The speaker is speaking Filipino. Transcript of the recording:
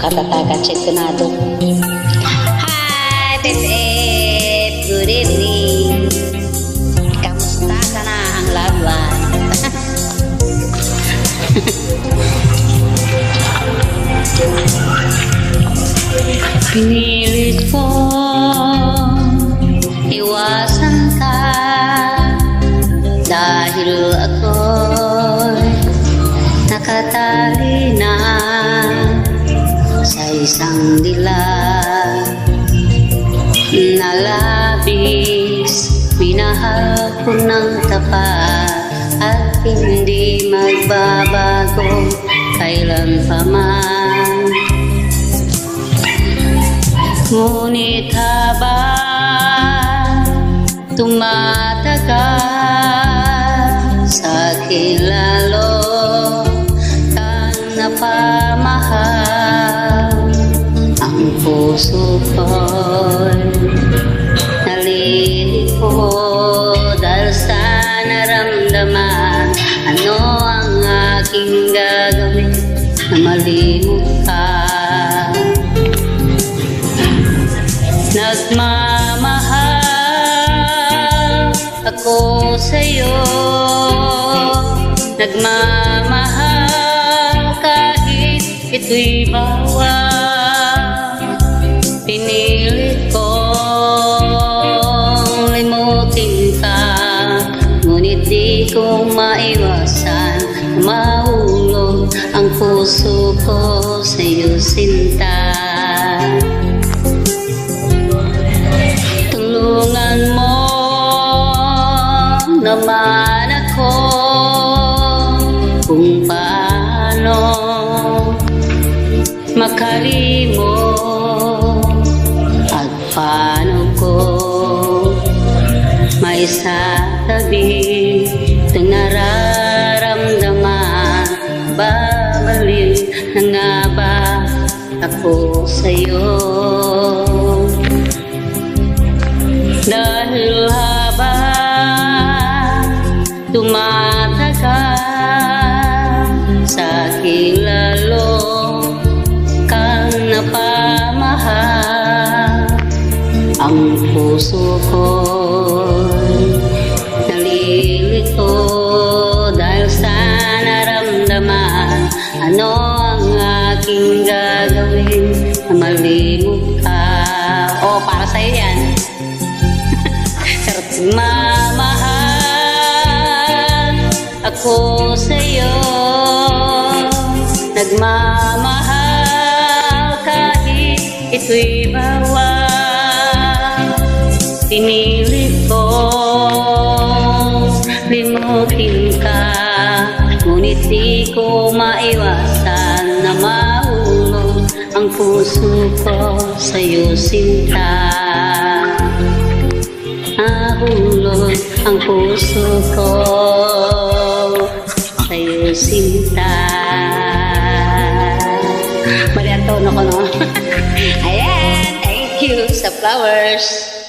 Katatagan Chetunado. Hi, Pep. Good evening. Kamusta ka na ang loved one? Pinilit ko iwasan ka dahil ako'y nakatali na sa isang dilag na labis. Minahal ko ng tapat at hindi magbabago kailan pa man. Ngunit habang tumatagal, sa akin lalo kang napamahal. Ang puso ko'y nalilito dahil sa naramdaman. Ano ang aking gagawin na malimot ka? Nagmamahal ako sa'yo, nagmamahal kahit ito'y bawal. Pinilit kong limutin ka, ngunit di ko maiwasan mahulog ang puso ko sa'yo, sinta. Tulungan mo naman ako kung paano makalimot at paano ko maisasabi itong nararamdaman. Babalik na nga ba ako sa'yo? Dahil habang tumatagal, sa akin lalo kang napamahal. Ang puso ko'y nalilito dahil sa naramdaman. Ano ang aking gagawin na malimot ka? Oh, para sa'yo yan. Nagmamahal ako sa'yo, nagmamahal kahit ito'y bawal. Pinilit ko limutin ka, ngunit di ko maiwasan na mahulog ang puso ko sa'yo, sinta. Nahulog ang puso ko sa'yo, sinta. Mali ang tono ko, no? Ayan, thank you sa flowers.